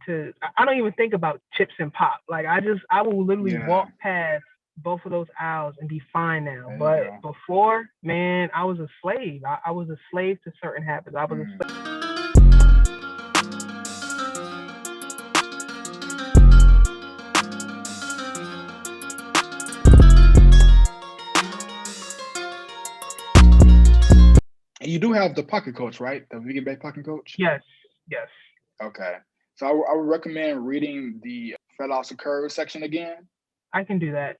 I don't even think about chips and pop. Like I will literally Yeah, walk past both of those aisles and be fine now. there you But go. before, man, I was a slave. I was a slave to certain habits. I was a Mm. And you do have the pocket coach, right? The vegan based pocket coach. yes, yes. Okay. So I would recommend reading the Fat Loss of Curve section again. I can do that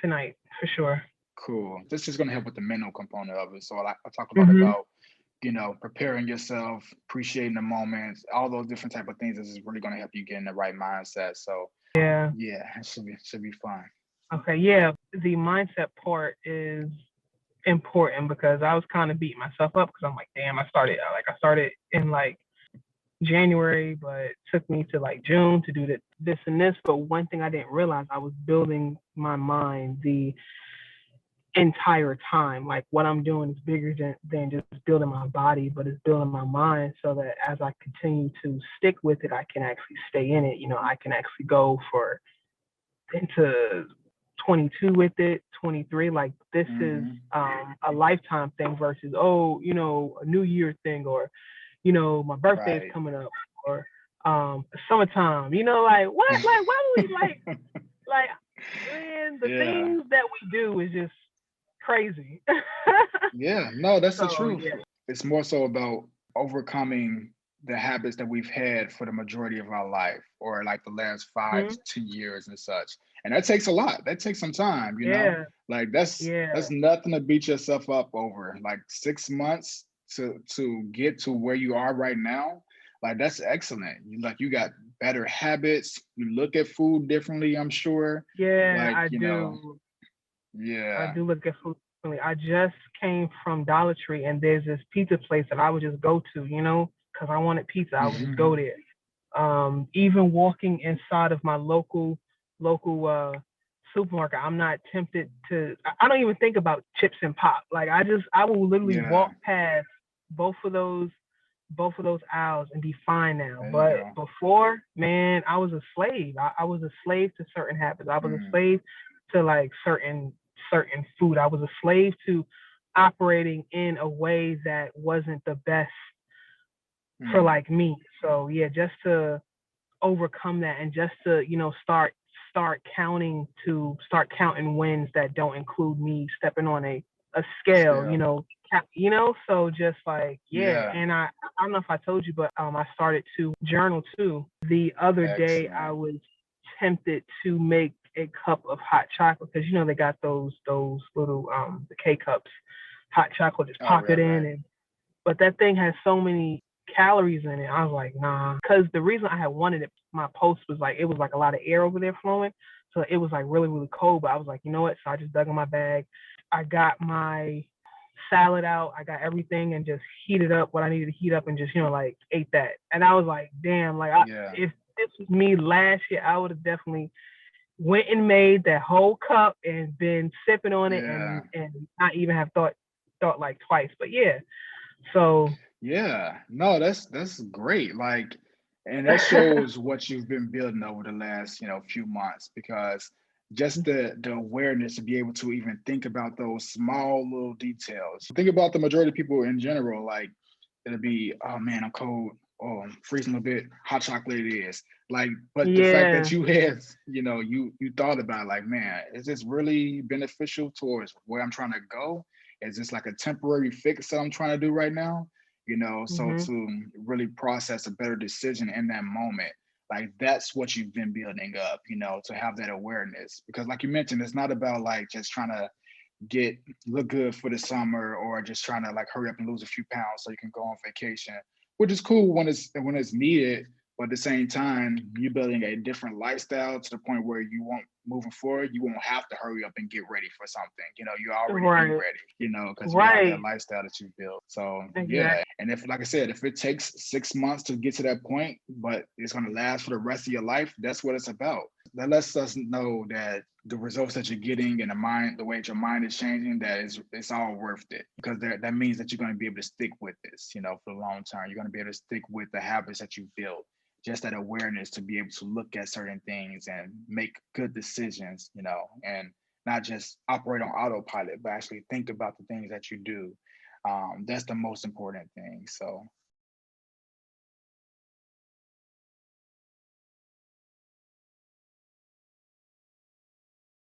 tonight for sure. Cool. This is going to help with the mental component of it. So I talk a lot Mhm. about, preparing yourself, appreciating the moments, all those different type of things. This is really going to help you get in the right mindset. So Yeah. yeah, it should be fun. Okay. Yeah. The mindset part is important because I was kind of beating myself up because I'm like, damn, I started in like January, but it took me to like June to do this and this. But one thing I didn't realize, I was building my mind the entire time. Like what I'm doing is bigger than just building my body, but it's building my mind so that as I continue to stick with it, I can actually stay in it. I can actually go for into 22 with it, 23. Like this is Hmm. a lifetime thing versus, a New Year thing, or my birthday is Right. coming up, or summertime. Like what? Like why would we like man? The Yeah. things that we do is just crazy. Yeah. No, that's the So truth. yeah. It's more so about overcoming the habits that we've had for the majority of our life, or like the last five Hmm. to 10 years and such. And that takes a lot. That takes some time. Yeah. Like that's Yeah. nothing to beat yourself up over. Like 6 months to get to where you are right now. Like that's excellent. You got better habits. You look at food differently, I'm sure. Yeah. Like, I do. I yeah. do look at food differently. I just came from Dollar Tree, and there's this pizza place that I would just go to, because I wanted pizza. I would just go there. Even walking inside of my local supermarket, I'm not tempted to. I don't even think about chips and pop. Like I will literally Yeah. walk past both of those both of those aisles and be fine now. There you But go. before, man, I was a slave. I was a slave to certain habits. I was a Mm, slave to like certain food. I was a slave to operating in a way that wasn't the best for mm. like me. So yeah, just to overcome that and just to start counting wins that don't include me stepping on a scale, Scale. so just like yeah. Yeah. And I don't know if I told you, but I started to journal too. The other day I Excellent. was tempted to make a cup of hot chocolate because they got those little the K cups, hot chocolate, just Oh, pop right, it in. right. And but that thing has so many calories in it. I was like, nah. Because the reason I had wanted it, my post was like, it was like a lot of air over there flowing. So it was like really, really cold. But I was like, you know what? So I just dug in my bag. I got my salad out. I got everything and just heated up what I needed to heat up and just, like ate that. And I was like, damn, like Yeah. if this was me last year, I would have definitely went and made that whole cup and been sipping on it Yeah. and not even have thought like twice. But yeah. So Yeah. No, that's great. Like, and that shows what you've been building over the last, few months, because just the awareness to be able to even think about those small little details. Think about the majority of people in general, like it'll be, oh man, I'm cold. Oh, I'm freezing a bit. Hot chocolate it is. Like, but the fact that yeah, you had, you thought about like, man, is this really beneficial towards where I'm trying to go? Is this like a temporary fix that I'm trying to do right now? So mhm, to really process a better decision in that moment, like that's what you've been building up, to have that awareness. Because like you mentioned, it's not about like just trying to get look good for the summer, or just trying to like hurry up and lose a few pounds so you can go on vacation, which is cool when it's needed. But at the same time, you're building a different lifestyle to the point where you won't moving forward, you won't have to hurry up and get ready for something. You already be right, ready, because you have that right, lifestyle that you built. So yeah. exactly. And if, like I said, if it takes 6 months to get to that point, but it's gonna last for the rest of your life, that's what it's about. That lets us know that the results that you're getting and the way that your mind is changing, that it's all worth it, because that means that you're going to be able to stick with this, for the long term. You're going to be able to stick with the habits that you built, just that awareness to be able to look at certain things and make good decisions, and not just operate on autopilot, but actually think about the things that you do. That's the most important thing. So